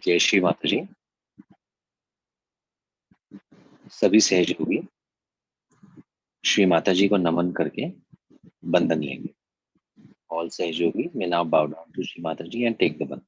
जय श्री माता जी। सभी सहयोगी श्री माता जी को नमन करके बंधन लेंगे। All सहयोगी may now bow down to Shri Mataji and take the bandhan.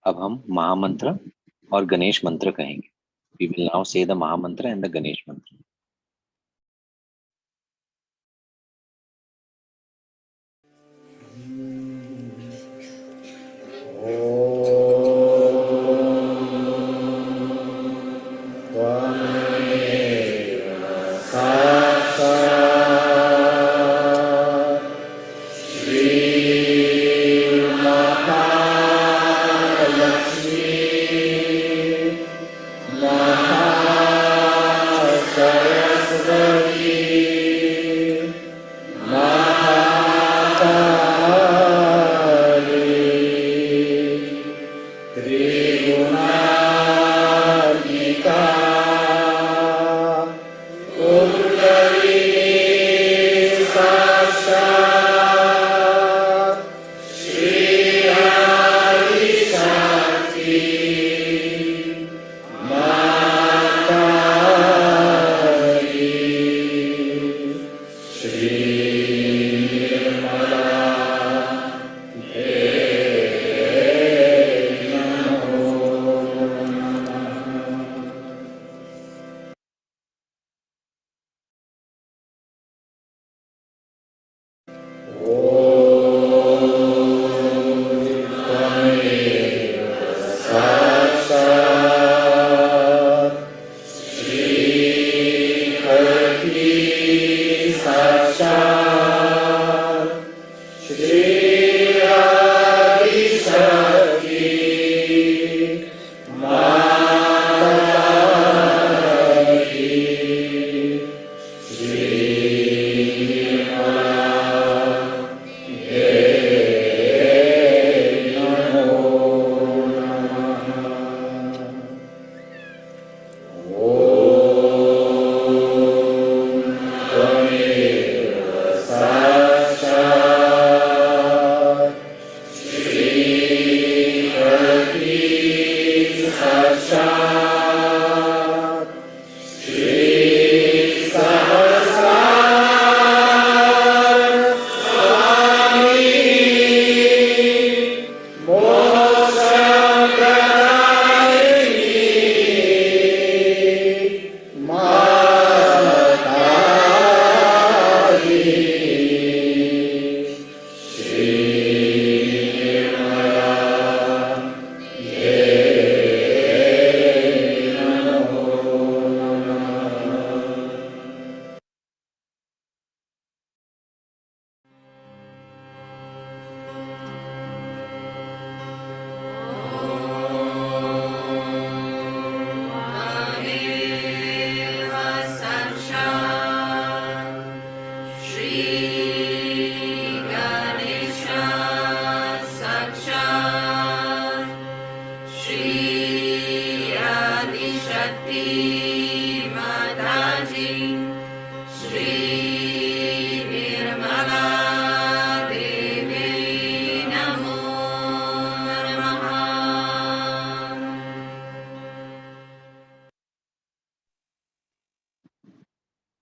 अब हम महामंत्र और गणेश मंत्र कहेंगे। We will now say the Mahamantra and the Ganesh mantra.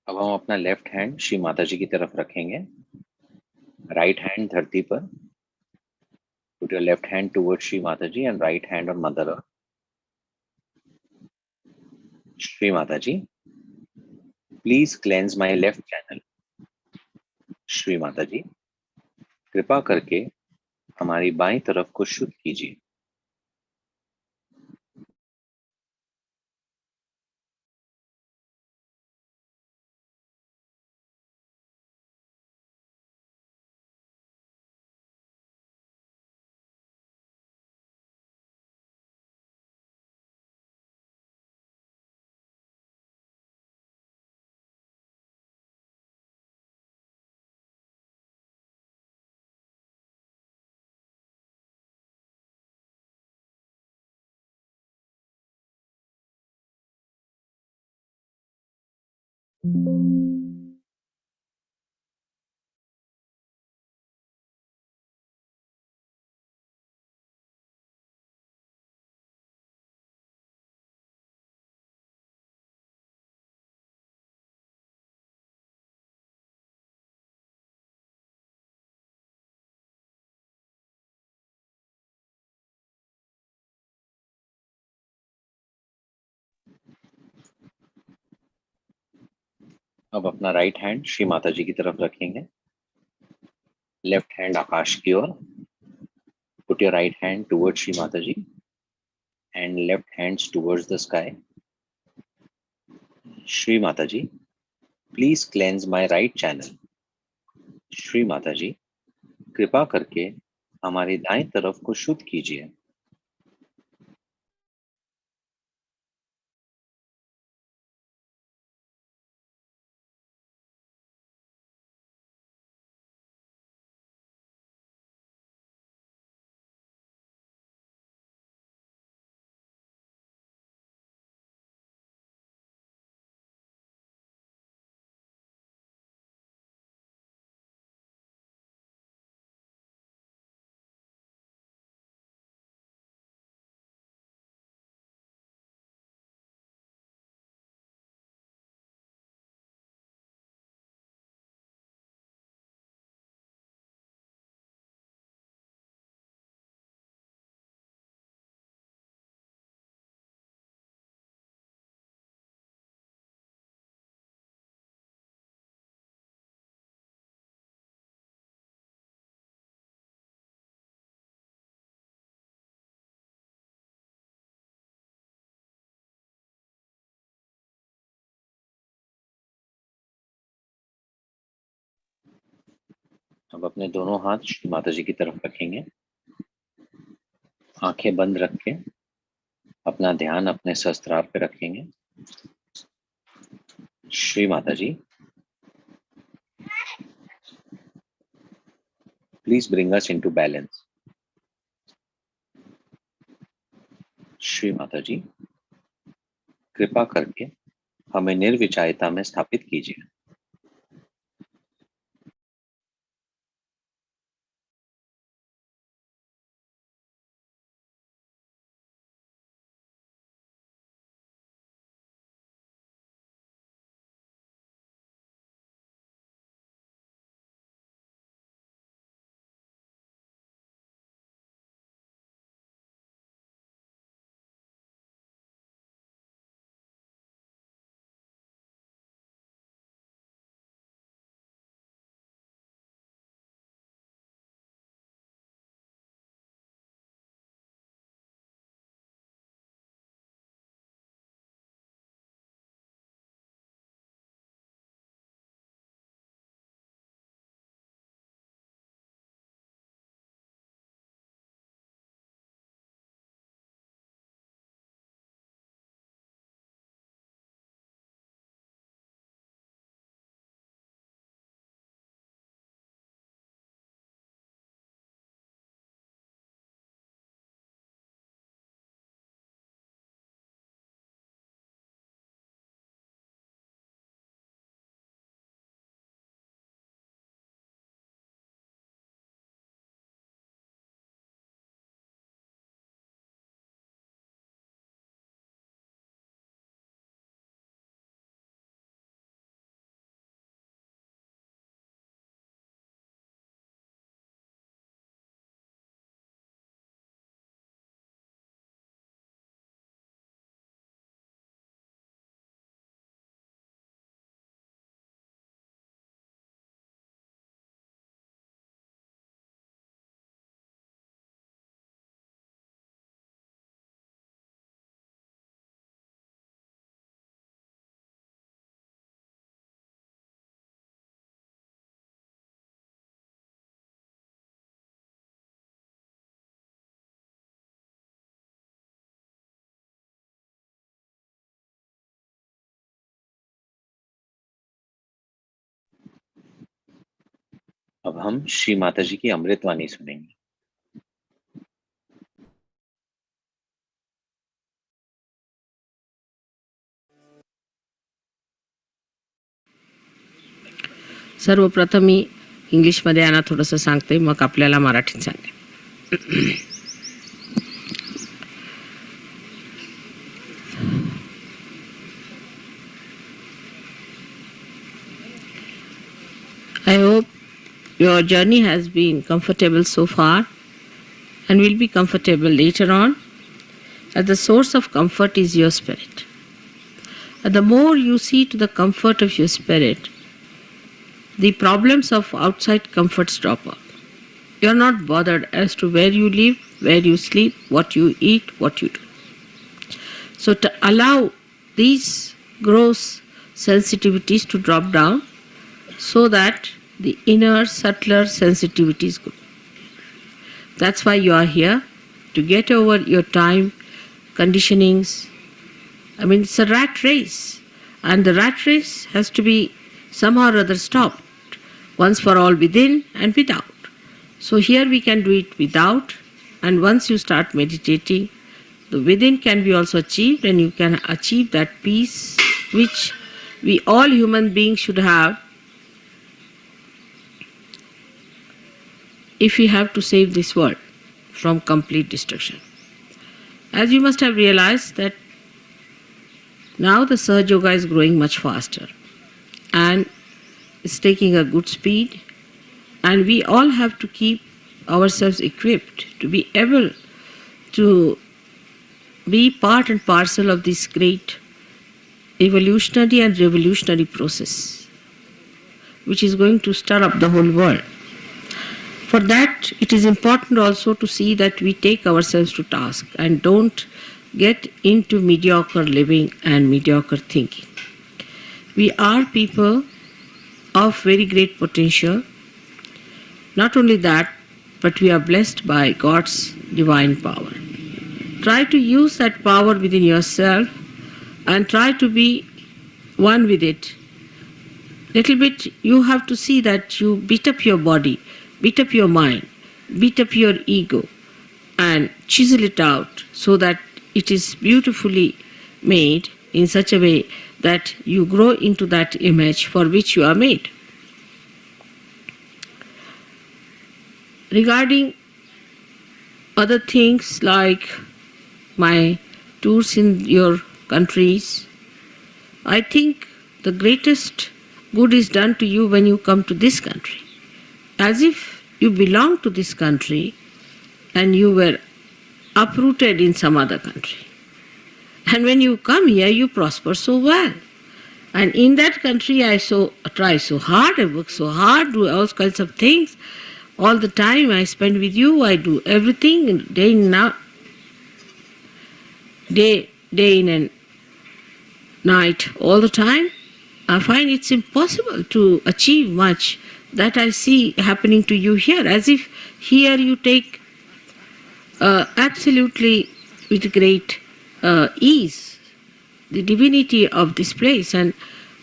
अब हम अपना लेफ्ट हैंड श्री माता जी की तरफ रखेंगे, राइट हैंड धरती पर. Put your left hand towards Shri Mataji and right hand on Mother Earth. Shri Mataji, please cleanse my left channel. Shri Mataji, कृपा करके हमारी बाईं तरफ को शुद्ध कीजिए। अब अपना राइट हैंड श्री माता जी की तरफ रखेंगे, लेफ्ट हैंड आकाश की ओर। Put your right hand towards Shri Mata ji and left hands towards the sky. Shri Mata ji, please cleanse my right channel. Shri Mata ji, कृपा करके हमारी दाएं तरफ को शुद्ध कीजिए। अब अपने दोनों हाथ श्री माता जी की तरफ रखेंगे, आंखें बंद रख के अपना ध्यान अपने सहस्त्रार पे रखेंगे। Shri Mata ji, please bring us into balance. Shri Mata ji, कृपा करके हमें निर्विचायता में स्थापित कीजिए। अब हम श्री माता जी की अमृतवाणी सुनेंगे। सर्वप्रथम मी इंग्लिशमध्ये यांना थोडंसं सांगते, मग आपल्याला मराठीत सांगते. I hope your journey has been comfortable so far and will be comfortable later on, as the source of comfort is your spirit. And the more you see to the comfort of your spirit, the problems of outside comforts drop out. You are not bothered as to where you live, where you sleep, what you eat, what you do. So to allow these gross sensitivities to drop down so that the inner, subtler sensitivities grow. That's why you are here, to get over your time conditionings. I mean, it's a rat race, and the rat race has to be somehow or other stopped, once for all, within and without. So here we can do it without, and once you start meditating, the within can be also achieved, and you can achieve that peace which we all human beings should have if we have to save this world from complete destruction. As you must have realized that now the Sahaja Yoga is growing much faster and it's taking a good speed, and we all have to keep ourselves equipped to be able to be part and parcel of this great evolutionary and revolutionary process which is going to stir up the whole world. For that, it is important also to see that we take ourselves to task and don't get into mediocre living and mediocre thinking. We are people of very great potential. Not only that, but we are blessed by God's divine power. Try to use that power within yourself and try to be one with it. Little bit you have to see that you beat up your body, beat up your mind, beat up your ego and chisel it out so that it is beautifully made in such a way that you grow into that image for which you are made. Regarding other things like my tours in your countries, I think the greatest good is done to you when you come to this country, as if you belong to this country and you were uprooted in some other country. And when you come here, you prosper so well. And in that country, I try so hard, I work so hard, do all kinds of things. All the time I spend with you, I do everything, day in and night, all the time. I find it's impossible to achieve much that I see happening to you here, as if here you take absolutely with great ease the divinity of this place, and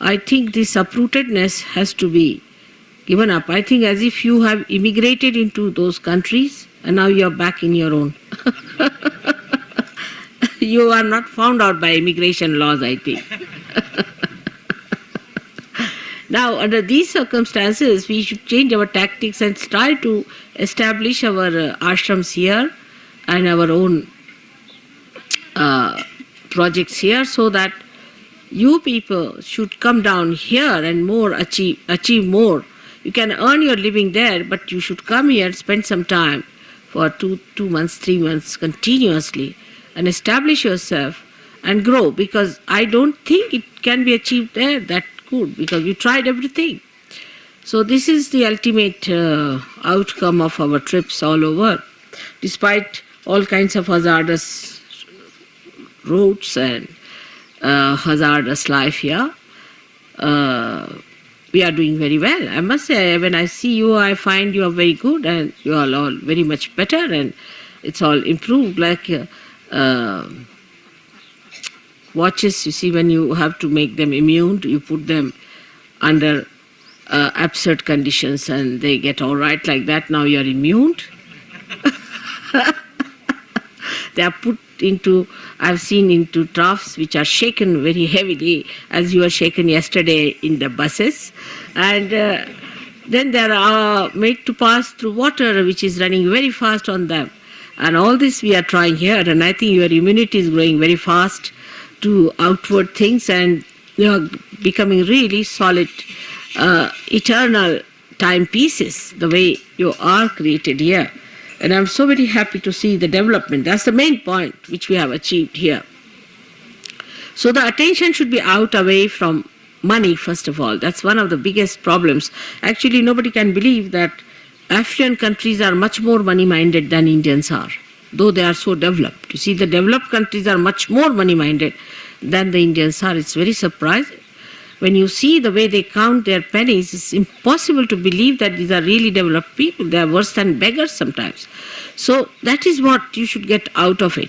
I think this uprootedness has to be given up. I think as if you have immigrated into those countries and now you are back in your own. You are not found out by immigration laws, I think. Now, under these circumstances, we should change our tactics and try to establish our ashrams here and our own projects here, so that you people should come down here and more achieve more. You can earn your living there, but you should come here and spend some time for 2 months, 3 months continuously and establish yourself and grow, because I don't think it can be achieved there that good, because we tried everything. So this is the ultimate outcome of our trips all over. Despite all kinds of hazardous roads and hazardous life here, we are doing very well. I must say, when I see you, I find you are very good and you are all very much better, and it's all improved. Like watches, you see, when you have to make them immune, you put them under absurd conditions and they get all right like that. Now you are immune. They are put into, I've seen into troughs which are shaken very heavily, as you were shaken yesterday in the buses. And then they are made to pass through water which is running very fast on them. And all this we are trying here, and I think your immunity is growing very fast to outward things, and you are becoming really solid, eternal timepieces, the way you are created here. And I'm so very happy to see the development. That's the main point which we have achieved here. So the attention should be out away from money, first of all. That's one of the biggest problems. Actually, nobody can believe that African countries are much more money-minded than Indians are, though they are so developed. You see, the developed countries are much more money-minded than the Indians are. It's very surprising. When you see the way they count their pennies, it's impossible to believe that these are really developed people. They are worse than beggars sometimes. So that is what you should get out of it,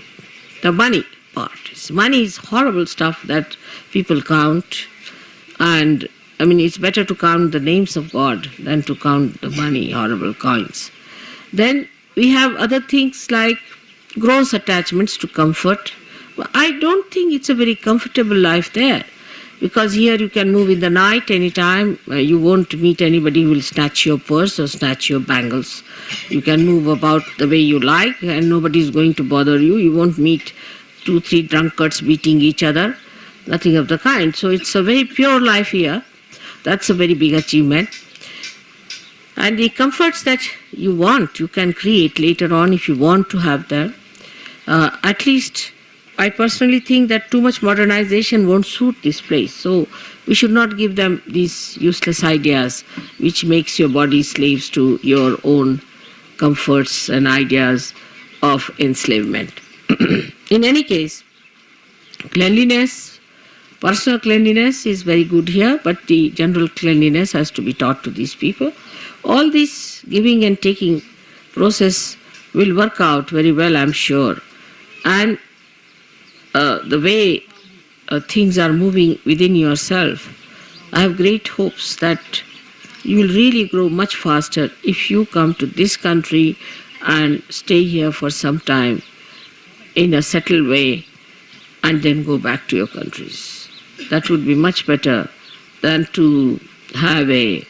the money part. Money is horrible stuff that people count. And I mean, it's better to count the names of God than to count the money, horrible coins. Then we have other things like gross attachments to comfort. Well, I don't think it's a very comfortable life there. Because here you can move in the night anytime. You won't meet anybody who will snatch your purse or snatch your bangles. You can move about the way you like and nobody is going to bother you. You won't meet 2-3 drunkards beating each other. Nothing of the kind. So it's a very pure life here. That's a very big achievement. And the comforts that you want, you can create later on if you want to have them. At least I personally think that too much modernization won't suit this place. So we should not give them these useless ideas which makes your body slaves to your own comforts and ideas of enslavement. In any case, cleanliness, personal cleanliness is very good here, but the general cleanliness has to be taught to these people. All this giving and taking process will work out very well, I'm sure. And the way things are moving within yourself, I have great hopes that you will really grow much faster if you come to this country and stay here for some time in a settled way and then go back to your countries. That would be much better than to have a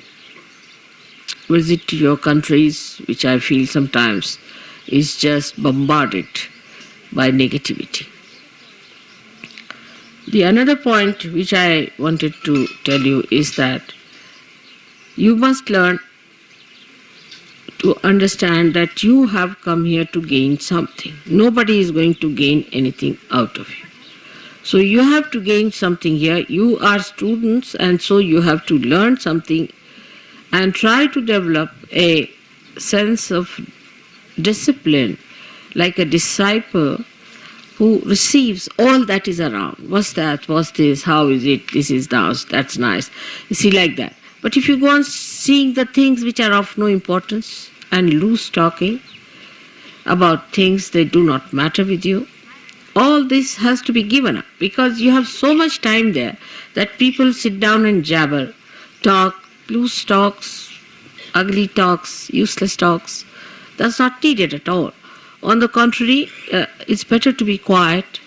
visit to your countries, which I feel sometimes is just bombarded by negativity. The another point which I wanted to tell you is that you must learn to understand that you have come here to gain something. Nobody is going to gain anything out of you. So you have to gain something here. You are students, and so you have to learn something and try to develop a sense of discipline, like a disciple who receives all that is around. What's that? What's this? How is it? This is now. That's nice. You see, like that. But if you go on seeing the things which are of no importance and loose talking about things that do not matter with you, all this has to be given up because you have so much time there that people sit down and jabber, talk, loose talks, ugly talks, useless talks. That's not needed at all. On the contrary, it's better to be quiet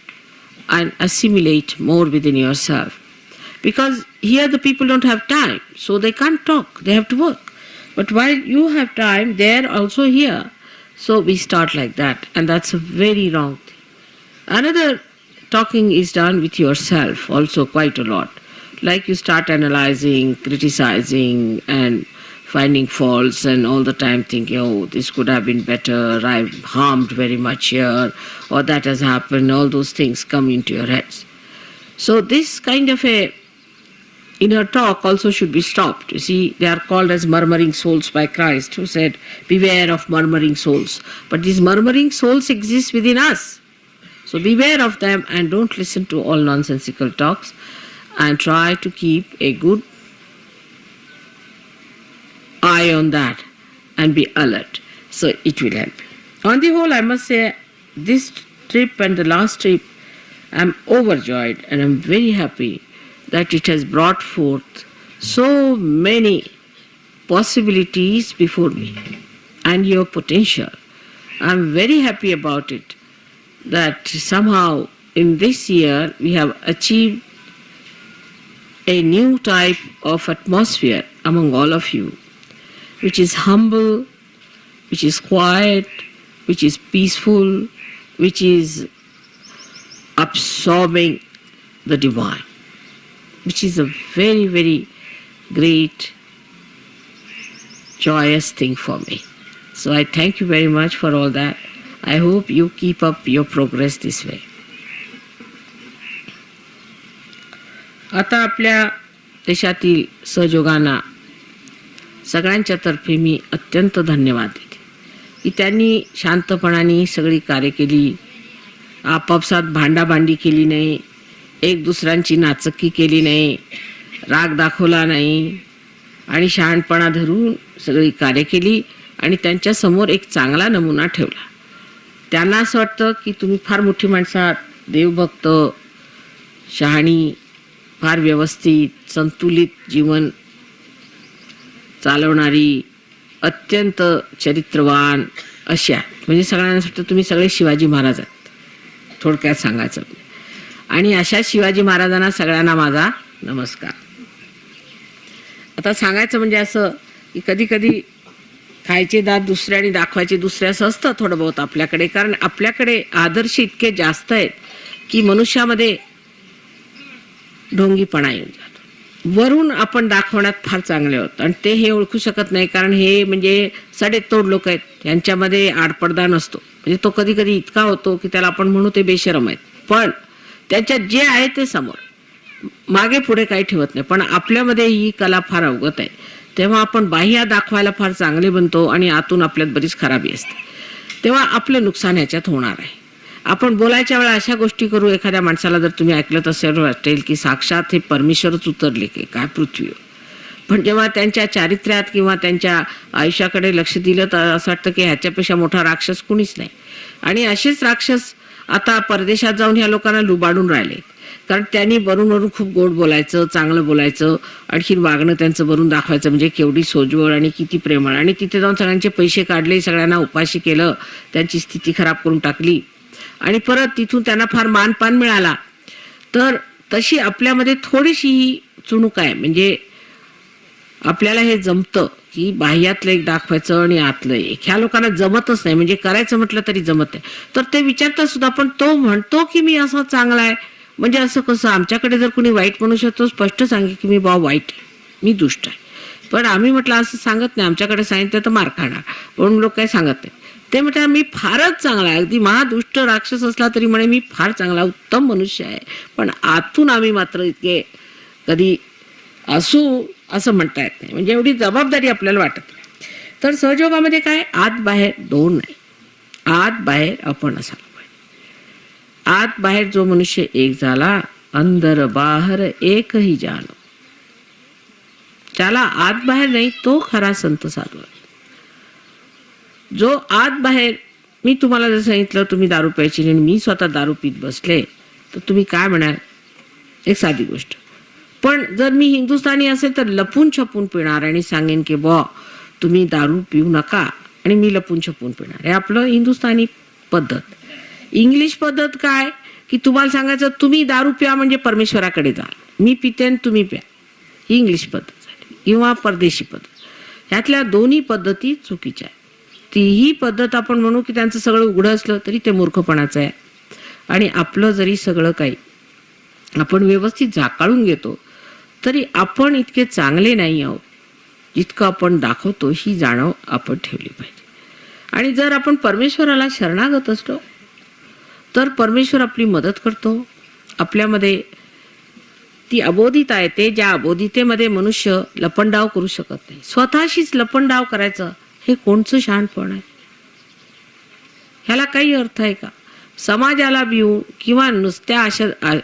and assimilate more within yourself. Because here the people don't have time, so they can't talk, they have to work. But while you have time, they're also here. So we start like that, and that's a very wrong thing. Another talking is done with yourself also quite a lot. Like you start analyzing, criticizing, and finding faults and all the time thinking, oh, this could have been better, I've harmed very much here, or that has happened, all those things come into your heads. So this kind of a inner talk also should be stopped. You see, they are called as murmuring souls by Christ, who said, beware of murmuring souls. But these murmuring souls exist within us. So beware of them and don't listen to all nonsensical talks and try to keep a good eye on that and be alert. So it will help. On the whole, I must say, this trip and the last trip, I'm overjoyed and I'm very happy that it has brought forth so many possibilities before me and your potential. I'm very happy about it that somehow in this year we have achieved a new type of atmosphere among all of you, which is humble, which is quiet, which is peaceful, which is absorbing the divine, which is a very, very great, joyous thing for me. So I thank you very much for all that. I hope you keep up your progress this way. आता आपल्या देशातील सहयोगांना सगळ्यांच्या तर्फे मी अत्यंत धन्यवाद देते की त्यांनी शांतपणाने सगळी कार्य केली, आपापसात भांडाभांडी केली नाही, एक दुसऱ्यांची नाचक्की केली नाही, राग दाखवला नाही आणि शहाणपणा धरून सगळी कार्य केली आणि त्यांच्या समोर एक चांगला नमुना ठेवला. त्यांना असं वाटतं की तुम्ही फार मोठी माणसं आहात, देवभक्त, शहाणी, फार व्यवस्थित संतुलित जीवन चालवणारी, अत्यंत चरित्रवान अशी आहे. म्हणजे सगळ्यांना वाटतं तुम्ही सगळे शिवाजी महाराज आहात, थोडक्यात सांगायचं. आणि अशा शिवाजी महाराजांना सगळ्यांना माझा नमस्कार. आता सांगायचं म्हणजे असं की कधी कधी खायचे दात दुसरे आणि दाखवायचे दुसरे असं असतं थोडं बहुत आपल्याकडे. कारण आपल्याकडे आदर्श इतके जास्त आहेत की मनुष्यामध्ये ढोंगीपणा येऊन जातो. वरून आपण दाखवण्यात फार चांगले आहोत आणि ते हे ओळखू शकत नाही, कारण हे म्हणजे सडेतोड लोक आहेत, यांच्यामध्ये आडपडदा नसतो. म्हणजे तो कधी कधी इतका होतो की त्याला आपण म्हणू ते बेशरम आहेत, पण त्याच्यात जे आहे ते समोर, मागे पुढे काही ठेवत नाही. पण आपल्यामध्ये ही कला फार अवगत आहे, तेव्हा आपण बाह्य दाखवायला फार चांगले बनतो आणि आतून आपल्यात बरीच खराबी असते. तेव्हा आपलं नुकसान ह्याच्यात होणार आहे. आपण बोलायच्या वेळा अशा गोष्टी करू, एखाद्या माणसाला जर तुम्ही ऐकलं तर वाटेल की साक्षात हे परमेश्वरच उतरले की काय पृथ्वीवर. पण जेव्हा त्यांच्या चारित्र्यात किंवा त्यांच्या आयुष्याकडे लक्ष दिलं तर असं वाटतं की ह्याच्यापेक्षा मोठा राक्षस कुणीच नाही. आणि असेच राक्षस आता परदेशात जाऊन ह्या लोकांना लुबाडून राहिले, कारण त्यांनी वरून वरून खूप गोड बोलायचं, चांगलं बोलायचं, आणखी वागणं त्यांचं वरून दाखवायचं म्हणजे केवढी सोजवळ आणि किती प्रेमळ. आणि तिथे जाऊन सगळ्यांचे पैसे काढले, सगळ्यांना उपाशी केलं, त्यांची स्थिती खराब करून टाकली आणि परत तिथून त्यांना फार मानपान मिळाला. तर तशी आपल्यामध्ये थोडीशी ही चुणूक आहे. म्हणजे आपल्याला हे जमतं की बाह्यातलं एक दाखवायचं आणि आतलं एक. ह्या लोकांना जमतच नाही, म्हणजे करायचं म्हटलं तरी जमत नाही. तर ते विचारतात सुद्धा, पण तो म्हणतो की मी असा चांगला आहे, म्हणजे असं कसं. आमच्याकडे जर कुणी वाईट मनुष्य तो स्पष्ट सांगे की मी वाईट आहे, मी दुष्ट आहे. पण आम्ही म्हटलं असं सांगत नाही, आमच्याकडे सांगितलं तर मार खाणार, म्हणून लोक काही सांगत नाही. ते म्हणतात मी फारच चांगला आहे, अगदी महादुष्ट राक्षस असला तरी म्हणे मी फार चांगला उत्तम मनुष्य आहे. पण आतून आम्ही मात्र इतके कधी असू असं म्हणता येत नाही. म्हणजे एवढी जबाबदारी आपल्याला वाटत नाही. तर सहयोगामध्ये काय, आत बाहेर दोन नाही, आत बाहेर आपण असायला पाहिजे. आत बाहेर जो मनुष्य एक झाला, अंदर बाहेर एकही जानो, त्याला आत बाहेर नाही तो खरा संत साधू आहे. जो आत बाहेर, मी तुम्हाला जर सांगितलं तुम्ही दारू प्यायची आणि मी स्वतः दारू पीत बसले तर तुम्ही काय म्हणाल, एक साधी गोष्ट. पण जर मी हिंदुस्थानी असेल तर लपून छपून पिणार आणि सांगेन की तुम्ही दारू पिऊ नका आणि मी लपून छपून पिणार. हे आपलं हिंदुस्थानी पद्धत. इंग्लिश पद्धत काय की तुम्हाला सांगायचं तुम्ही दारू प्या म्हणजे परमेश्वराकडे जाल, मी पिते आणि तुम्ही प्या, ही इंग्लिश पद्धत झाली. किंवा परदेशी पद्धत, ह्यातल्या दोन्ही पद्धती चुकीच्या आहेत. तीही पद्धत आपण म्हणू की त्यांचं सगळं उघडं असलं तरी ते मूर्खपणाचं आहे. आणि आपलं जरी सगळं काही आपण व्यवस्थित झाकाळून घेतो तरी आपण इतके चांगले नाही आहोत जितकं आपण दाखवतो, ही जाणीव आपण ठेवली पाहिजे. आणि जर आपण परमेश्वराला शरणागत असतो तर परमेश्वर आपली मदत करतो. आपल्यामध्ये ती अबोधिता येते, ज्या अबोधितेमध्ये मनुष्य लपंडाव करू शकत नाही. स्वतःशीच लपंडाव करायचं हे कोणचं शहाणपण आहे? ह्याला काही अर्थ आहे का? समाजाला भिवून किंवा नुसत्या अशा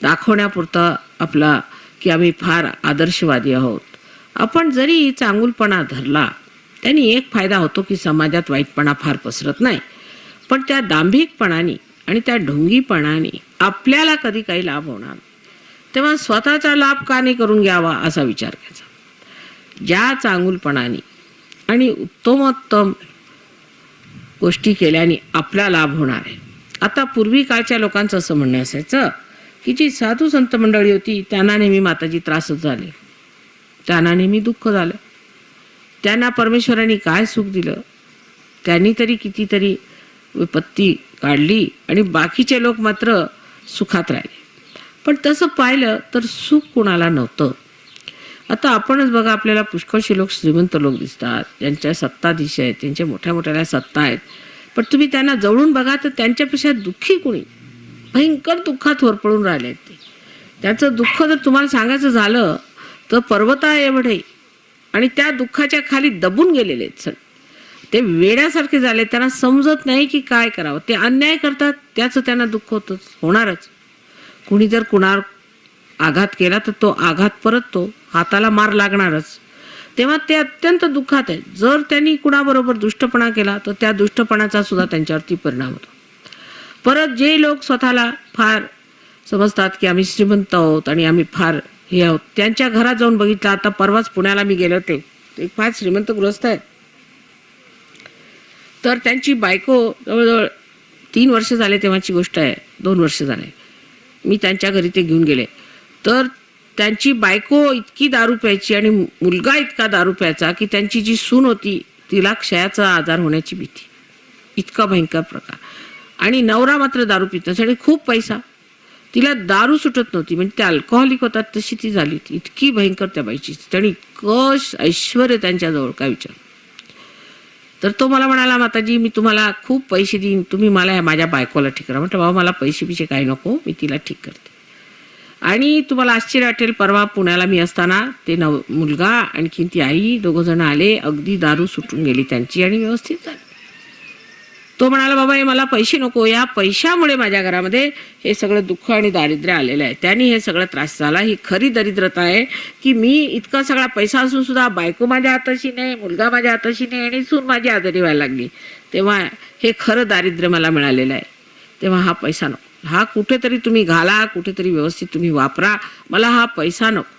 दाखवण्यापुरता आपला की आम्ही फार आदर्शवादी आहोत. आपण जरी चांगुलपणा धरला त्यांनी एक फायदा होतो की समाजात वाईटपणा फार पसरत नाही. पण त्या दांभिकपणाने आणि त्या ढोंगीपणाने आपल्याला कधी काही लाभ होणार नाही. तेव्हा स्वतःचा लाभ का नाही करून घ्यावा असा विचार करायचा. ज्या चांगुलपणाने आणि उत्तमोत्तम गोष्टी केल्याने आपला लाभ होणार आहे. आता पूर्वी काळच्या लोकांचं असं म्हणणं असायचं की जी साधू संत मंडळी होती त्यांना नेहमी माताजी त्रासच झाले, त्यांना नेहमी दुःख झालं, त्यांना परमेश्वराने काय सुख दिलं, त्यांनी तरी कितीतरी विपत्ती काढली आणि बाकीचे लोक मात्र सुखात राहिले. पण तसं पाहिलं तर सुख कुणाला नव्हतं. आता आपणच बघा, आपल्याला पुष्कळशी लोक श्रीमंत लोक दिसतात, ज्यांच्या सत्ताधीश आहेत, त्यांच्या मोठ्या मोठ्या सत्ता आहेत, पण तुम्ही त्यांना जवळून बघा तर त्यांच्यापेक्षा दुःखी कुणी, भयंकर दुःखात होरपळून राहिले आहेत ते. त्याचं दुःख जर तुम्हाला सांगायचं झालं तर पर्वता एवढे, आणि त्या दुःखाच्या खाली दबून गेलेले आहेत सर. ते वेड्यासारखे झाले, त्यांना समजत नाही की काय करावं. ते अन्याय करतात, त्याचं त्यांना दुःख होणारच. कुणी जर कुणावर आघात केला तर तो आघात परत तो हाताला मार लागणारच, तेव्हा ते अत्यंत दुःखात आहे. जर त्यांनी कुणाबरोबर दुष्टपणा केला तर त्या दुष्टपणाचा सुद्धा त्यांच्यावरती परिणाम होतो. परत जे लोक स्वतःला फार समजतात की आम्ही श्रीमंत आहोत आणि आम्ही फार हे आहोत, त्यांच्या घरात जाऊन बघितलं. आता परवाच पुण्याला मी गेले होते, एक फार श्रीमंत गृहस्थ आहे, तर त्यांची बायको जवळजवळ 3 वर्ष झाले तेव्हाची गोष्ट आहे, 2 वर्ष झाले, मी त्यांच्या घरी ते घेऊन गेले. तर त्यांची बायको इतकी दारू प्यायची आणि मुलगा इतका दारू प्यायचा की त्यांची जी सून होती तिला क्षयाचा आजार होण्याची भीती, इतका भयंकर प्रकार. आणि नवरा मात्र दारू पित नसे आणि खूप पैसा, तिला दारू सुटत नव्हती, म्हणजे ते अल्कोहोलिक होतात तशी ती झाली होती. इतकी भयंकर त्या बाईची आणि इतकं ऐश्वर्य त्यांच्याजवळ, काय विचार. तर तो मला म्हणाला, माताजी मी तुम्हाला खूप पैसे देईन, तुम्ही मला माझ्या बायकोला ठीक करा. म्हटलं बाबा मला पैसे काही नको, मी तिला ठीक करते. आणि तुम्हाला आश्चर्य वाटेल, परवा पुण्याला मी असताना ते मुलगा आणखीन ती आई दोघं जण आले, अगदी दारू सुटून गेली त्यांची आणि व्यवस्थित झाली. तो म्हणाला बाबा हे मला पैसे नको, या पैशामुळे माझ्या घरामध्ये हे सगळं दुःख आणि दारिद्र्य आलेलं आहे, त्यांनी हे सगळं त्रास झाला. ही खरी दरिद्रता आहे की मी इतका सगळा पैसा असून सुद्धा बायको माझ्या हाताशी नाही, मुलगा माझ्या हाताशी नाही आणि सून माझी आजारी व्हायला लागली, तेव्हा हे खरं दारिद्र्य मला मिळालेलं आहे. तेव्हा हा पैसा नको, हा कुठेतरी तुम्ही घाला, कुठेतरी व्यवस्थित तुम्ही वापरा, मला हा पैसा नको.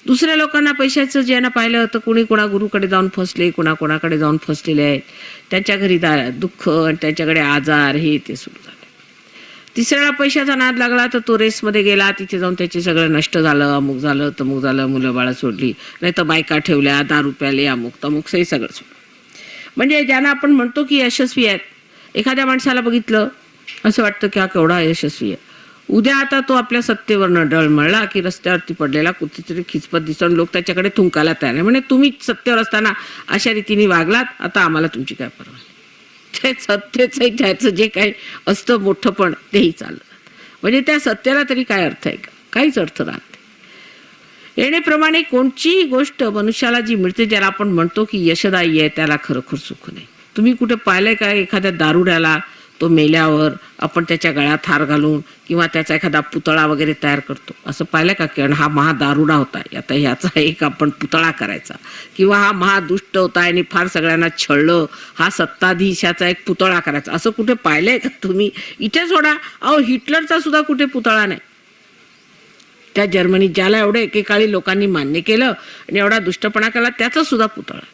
दुसऱ्या लोकांना पैशाचं ज्यांना पाहिलं होतं, कुणी कोणा गुरुकडे जाऊन फसले, कोणाकडे जाऊन फसलेले आहेत, त्यांच्या घरी दुःख आणि त्यांच्याकडे आजार हे ते सुरू झाले. तिसऱ्याला पैशाचा नाद लागला तर तो रेसमध्ये गेला, तिथे जाऊन त्याचे सगळं नष्ट झालं, अमुक झालं तमुक झालं, मुलं बाळा सोडली, नाही तर बायका ठेवल्या, दारू प्याले, अमुक तमुक हे सगळं सोडलं. म्हणजे ज्यांना आपण म्हणतो की यशस्वी आहेत, एखाद्या माणसाला बघितलं असं वाटतं की हा केवढा यशस्वी आहे, उद्या आता तो आपल्या सत्तेवरनं डळमळला की रस्त्यावरती पडलेला कुठेतरी खिचपत दिसून लोक त्याच्याकडे थुंकायला तयार आहे. म्हणजे तुम्ही सत्तेवर असताना अशा रीतीने वागलात, आता आम्हाला तुमची काय परवा. ते सत्तेचं त्याचं जे काही असतं मोठं पण तेही चाललं, म्हणजे त्या सत्तेला तरी काय अर्थ आहे का, काहीच अर्थ राहत नाही. येण्याप्रमाणे कोणतीही गोष्ट मनुष्याला जी मिळते, ज्याला आपण म्हणतो की यशदायी आहे, त्याला खरोखर सुख नाही. तुम्ही कुठे पाहिलंय का एखाद्या दारुड्याला तो मेल्यावर आपण त्याच्या गळ्यात हार घालून किंवा त्याचा एखादा पुतळा वगैरे तयार करतो, असं पाहिलं का की हा महादारुडा होता, आता ह्याचा एक आपण पुतळा करायचा, किंवा हा महादुष्ट होता आणि फार सगळ्यांना छळलं, हा सत्ताधीशाचा एक पुतळा करायचा, असं कुठे पाहिलंय का तुम्ही? इथे सोडा, अहो हिटलरचा सुद्धा कुठे पुतळा नाही. त्या जर्मनीत ज्याला एवढं एकेकाळी लोकांनी मान्य केलं आणि एवढा दुष्टपणा केला, त्याचा सुद्धा पुतळा.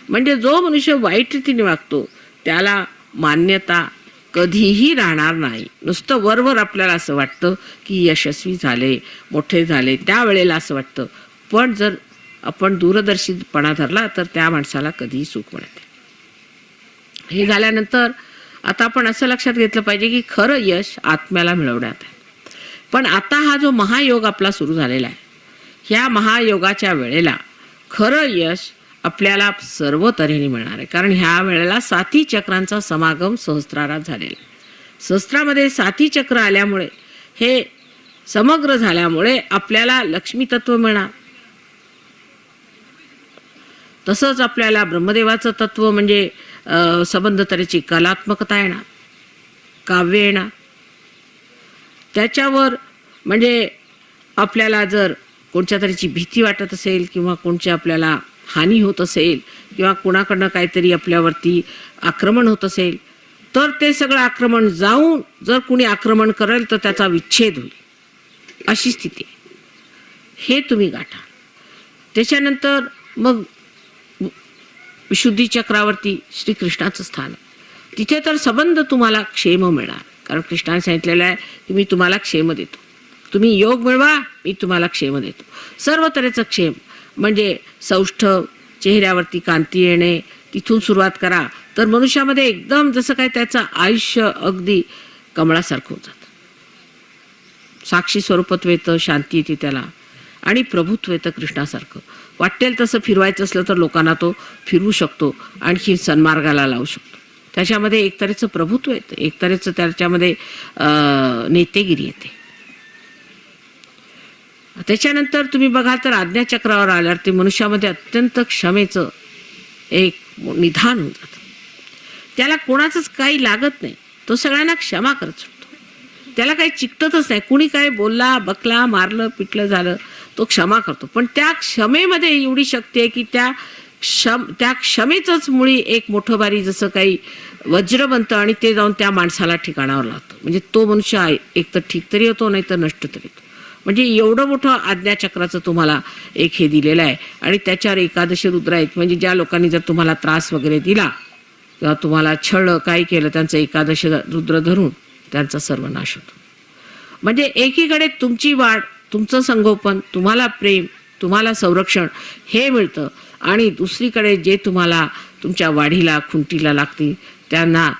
म्हणजे जो मनुष्य वाईट रीतीने वागतो त्याला मान्यता कधीही राहणार नाही. नुसतं वरवर आपल्याला असं वाटतं की यशस्वी झाले, मोठे झाले, त्यावेळेला असं वाटतं, पण जर आपण दूरदर्शीपणा धरला तर त्या माणसाला कधीही सुख मिळते. हे झाल्यानंतर आता आपण असं लक्षात घेतलं पाहिजे की खरं यश आत्म्याला मिळवण्यात आहे. पण आता हा जो महायोग आपला सुरू झालेला आहे, ह्या महायोगाच्या वेळेला खरं यश आपल्याला सर्व तऱ्हेने मिळणार आहे. कारण ह्या वेळेला 7 चक्रांचा समागम सहस्त्रारात झालेला आहे. सहस्त्रामध्ये 7 चक्र आल्यामुळे, हे समग्र झाल्यामुळे आपल्याला लक्ष्मी तत्व मिळणार. तसंच आपल्याला ब्रह्मदेवाचं तत्व म्हणजे संबंध तऱ्हेची कलात्मकता येणार, काव्य येणार. त्याच्यावर म्हणजे आपल्याला जर कोणत्या तऱ्हेची भीती वाटत असेल किंवा कोणची आपल्याला हानी होत असेल किंवा कोणाकडनं काहीतरी आपल्यावरती आक्रमण होत असेल, तर ते सगळं आक्रमण जाऊन जर कुणी आक्रमण करेल तर त्याचा विच्छेद होईल, अशी स्थिती. हे तुम्ही गाठा. त्याच्यानंतर मग विशुद्धी चक्रावरती श्रीकृष्णाचं स्थान आहे. तिथे तर संबंध तुम्हाला क्षेम मिळणार, कारण कृष्णाने सांगितलेलं आहे की मी तुम्हाला क्षेम देतो. तुम्ही योग मिळवा, मी तुम्हाला क्षेम देतो. सर्व तऱ्हेचं क्षेम म्हणजे सौष्ठव, चेहऱ्यावरती कांती येणे, तिथून सुरुवात करा तर मनुष्यामध्ये एकदम जसं काय त्याचं आयुष्य अगदी कमळासारखं होत जातं. साक्षी स्वरूपत्व येतं, शांती येते त्याला, आणि प्रभुत्व येतं कृष्णासारखं. वाटेल तसं फिरवायचं असलं तर लोकांना तो फिरवू शकतो, आणखी सन्मार्गाला लावू शकतो. त्याच्यामध्ये एक तऱ्हेचं प्रभुत्व येतं, एक तऱ्हेचं त्याच्यामध्ये नेतेगिरी येते. त्याच्यानंतर तुम्ही बघाल तर आज्ञाचक्रावर आल्यावर ते मनुष्यामध्ये अत्यंत क्षमेचं एक निधान होऊन जातं. त्याला कोणाचंच काही लागत नाही, तो सगळ्यांना क्षमा करत सुटतो. त्याला काही चिकटतच नाही. कुणी काय बोलला, बकला, मारलं, पिटलं झालं, तो क्षमा करतो. पण त्या क्षमेमध्ये एवढी शक्ती आहे की त्या क्षमेचंच मुळी एक मोठं भारी जसं काही वज्र बनतं आणि ते जाऊन त्या माणसाला ठिकाणावर लागतं. म्हणजे तो मनुष्य एक तर ठीक तरी होतो, नाही तर नष्ट तरी होतो. म्हणजे एवढं मोठं आज्ञाचक्राचं तुम्हाला एक हे दिलेलं आहे. आणि त्याच्यावर एकादशी रुद्र आहेत. म्हणजे ज्या लोकांनी जर तुम्हाला त्रास वगैरे दिला किंवा तुम्हाला छळ काही केलं, त्यांचं एकादशी रुद्र धरून त्यांचा सर्वनाश होतो. म्हणजे एकीकडे तुमची वाढ, तुमचं संगोपन, तुम्हाला प्रेम, तुम्हाला संरक्षण हे मिळतं, आणि दुसरीकडे जे तुम्हाला तुमच्या वाढीला खुंटीला लागतील त्यांना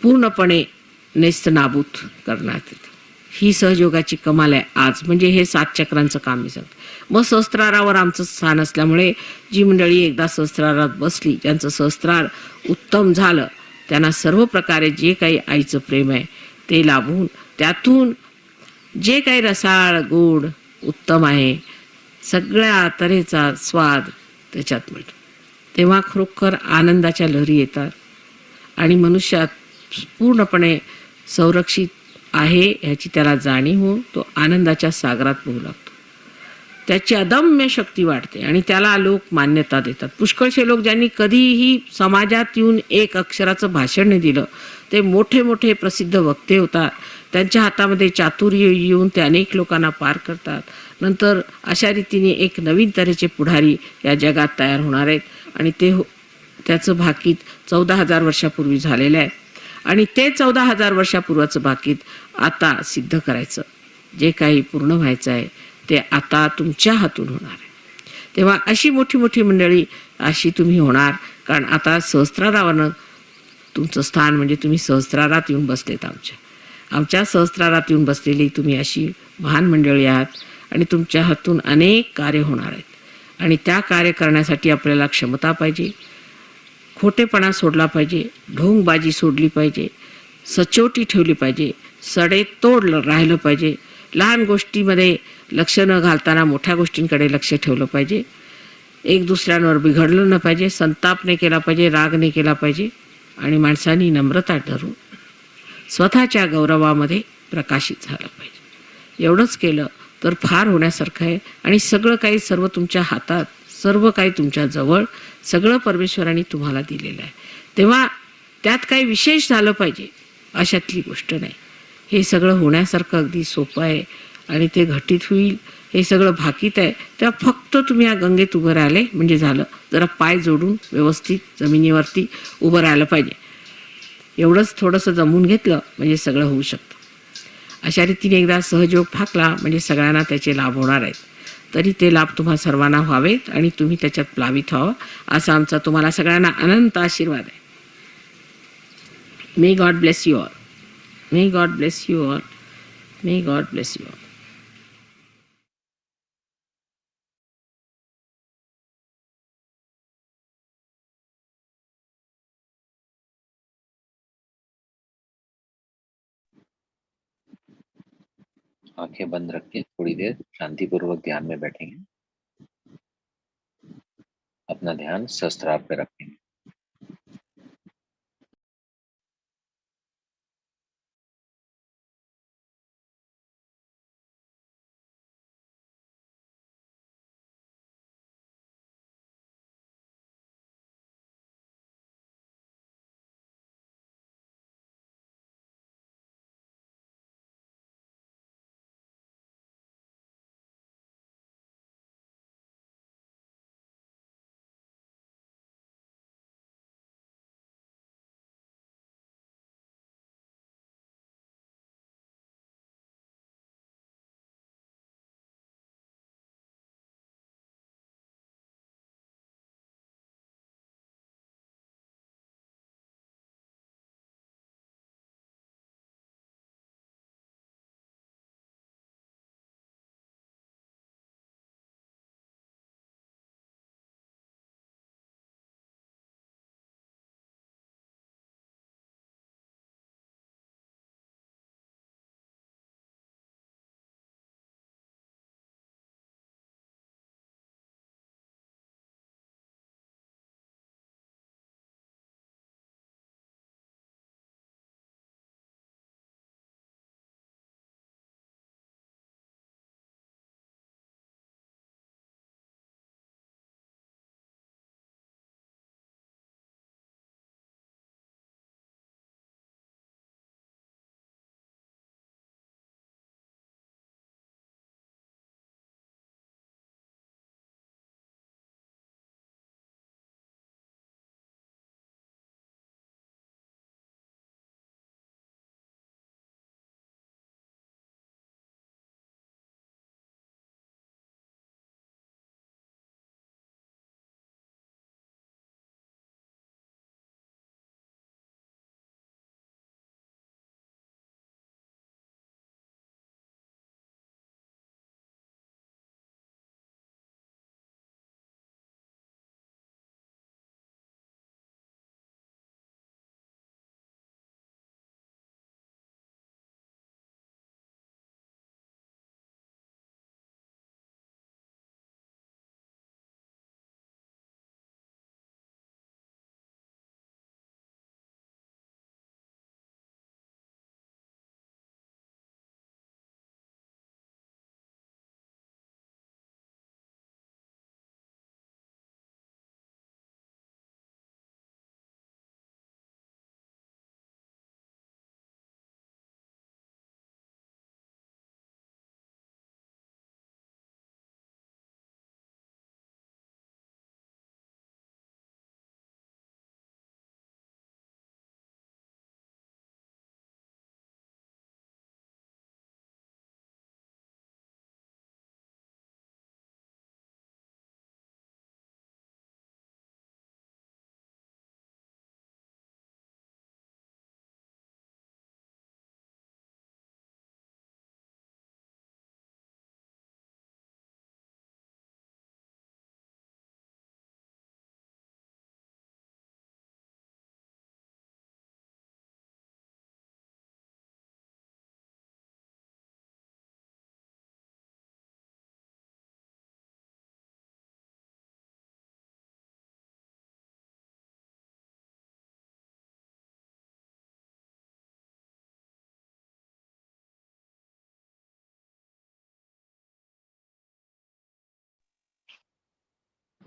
पूर्णपणे नेस्तनाबूत करण्यात येतं. ही सहयोगाची कमाल आहे आज. म्हणजे हे 7 चक्रांचं काम मी सांगतो. मग सहस्त्रारावर आमचं स्थान असल्यामुळे जी मंडळी एकदा सहस्त्रारात बसली, ज्यांचं सहस्त्रार उत्तम झालं, त्यांना सर्व प्रकारे जे काही आईचं प्रेम आहे ते लाभून त्यातून जे काही रसाळ गोड उत्तम आहे सगळ्या तऱ्हेचा स्वाद त्याच्यात मिळतो. तेव्हा खरोखर आनंदाच्या लहरी येतात आणि मनुष्यात पूर्णपणे संरक्षित आहे ह्याची त्याला जाणीव होऊन तो आनंदाच्या सागरात पोहू लागतो. त्याची अदम्य शक्ती वाढते आणि त्याला लोक मान्यता देतात. पुष्कळशे लोक ज्यांनी कधीही समाजात येऊन एक अक्षराचं भाषण नाही दिलं, ते मोठे मोठे प्रसिद्ध वक्ते होतात. त्यांच्या हातामध्ये चातुर्य येऊन ते अनेक लोकांना पार करतात. नंतर अशा रीतीने एक नवीन तऱ्हेचे पुढारी या जगात तयार होणार आहेत आणि त्याचं भाकीत 14,000 वर्षापूर्वी झालेलं आहे. आणि ते 14,000 वर्षापूर्वाचं भाकीत आता सिद्ध करायचं, जे काही पूर्ण व्हायचं आहे ते आता तुमच्या हातून होणार आहे. तेव्हा अशी मोठी मोठी मंडळी अशी तुम्ही होणार, कारण आता सहस्त्रारावरनं तुमचं स्थान म्हणजे तुम्ही सहस्त्रारात येऊन बसलेत. आमच्या सहस्त्रारात येऊन बसलेली तुम्ही अशी महान मंडळी आहात आणि तुमच्या हातून अनेक कार्य होणार आहेत. आणि त्या कार्य करण्यासाठी आपल्याला क्षमता पाहिजे, खोटेपणा सोडला पाहिजे, ढोंगबाजी सोडली पाहिजे, सचोटी ठेवली पाहिजे, सडेतोड राहिलं पाहिजे, लहान गोष्टीमध्ये लक्ष न घालताना मोठ्या गोष्टींकडे लक्ष ठेवलं पाहिजे, एक दुसऱ्यांवर बिघडलं न पाहिजे, संताप नाही केला पाहिजे, राग नाही केला पाहिजे, आणि माणसांनी नम्रता धरून स्वतःच्या गौरवामध्ये प्रकाशित झालं पाहिजे. एवढंच केलं तर फार होण्यासारखं आहे. आणि सगळं काही सर्व तुमच्या हातात, सर्व काही तुमच्या जवळ, सगळं परमेश्वराने तुम्हाला दिलेलं आहे. तेव्हा त्यात काही विशेष झालं पाहिजे अशातली गोष्ट नाही. हे सगळं होण्यासारखं अगदी सोपं आहे आणि ते घटित होईल, हे सगळं भाकीत आहे. तेव्हा फक्त तुम्ही या गंगेत उभं राहिले म्हणजे झालं. जरा पाय जोडून व्यवस्थित जमिनीवरती उभं राहिलं पाहिजे. एवढंच थोडंसं जमून घेतलं म्हणजे सगळं होऊ शकतं. अशा रीतीने एकदा सहयोग फाकला म्हणजे सगळ्यांना त्याचे लाभ होणार आहेत. तरी ते लाभ तुम्हा सर्वांना व्हावेत आणि तुम्ही त्याच्यात प्लावित व्हावं असा आमचा तुम्हाला सगळ्यांना अनंत आशीर्वाद आहे. May God bless you all. May God bless you all. May God bless you all. आंखें बंद रख के थोड़ी देर शांतिपूर्वक ध्यान में बैठेंगे. अपना ध्यान सहस्त्रार पे रखेंगे.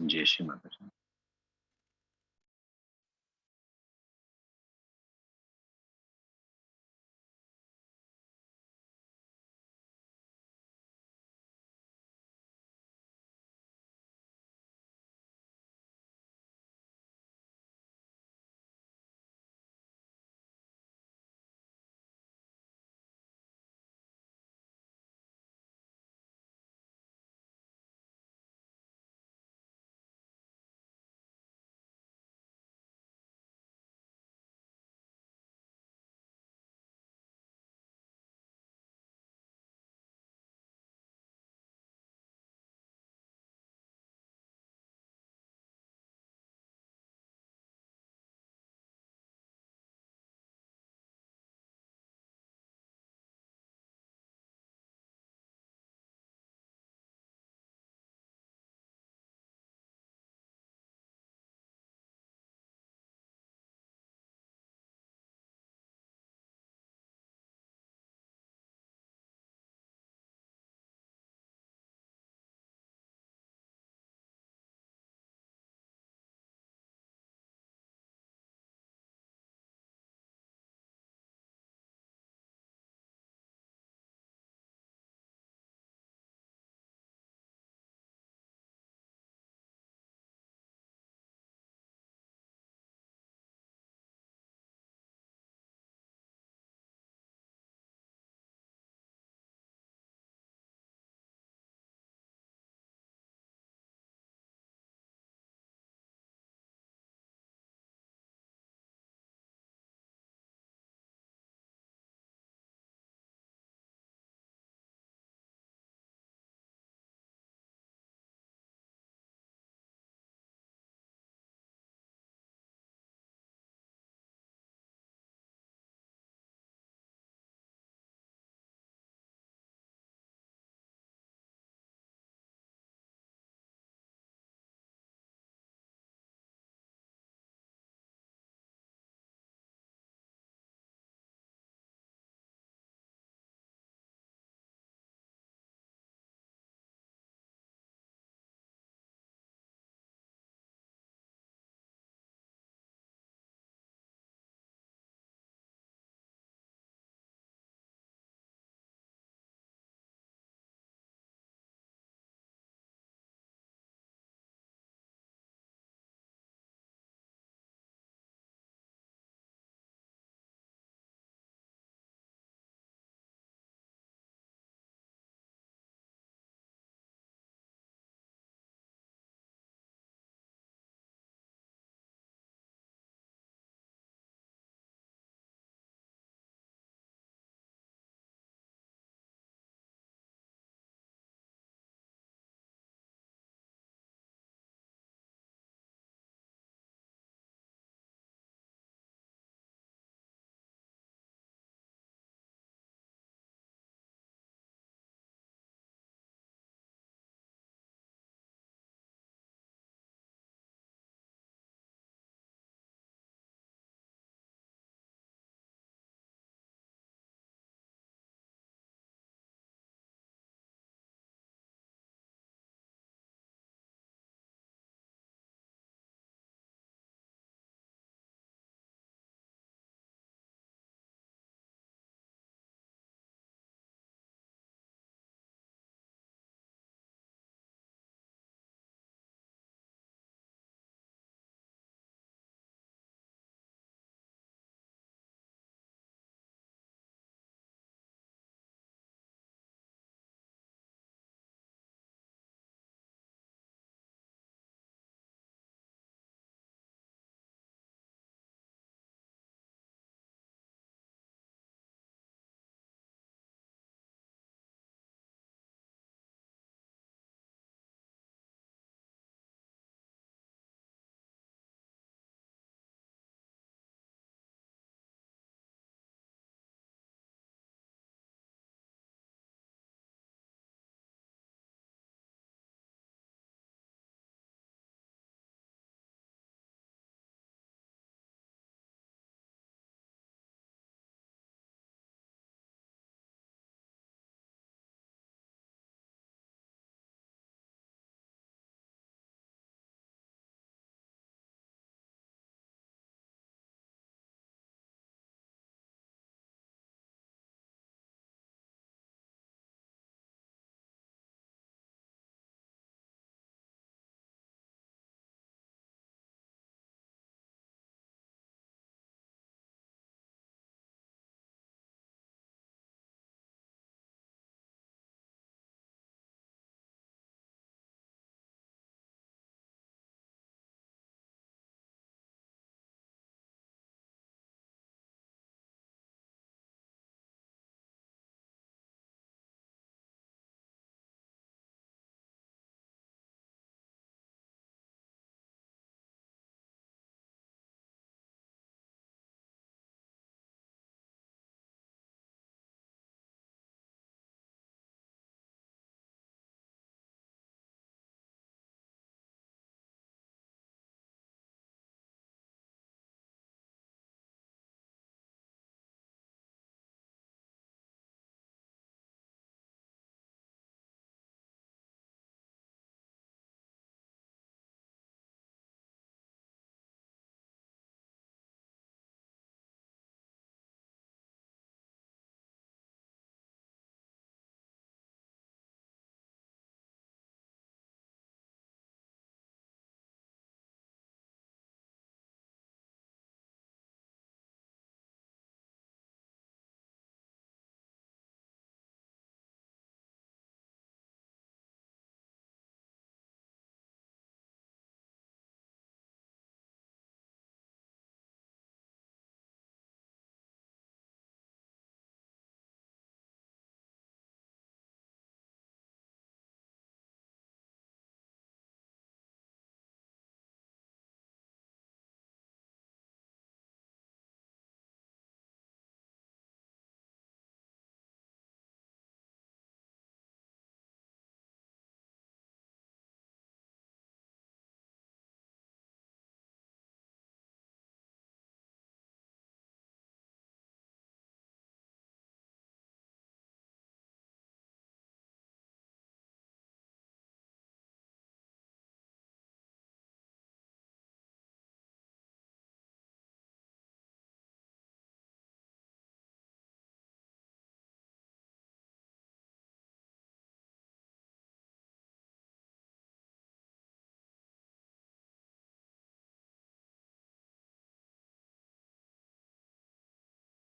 जय श्री माता जी।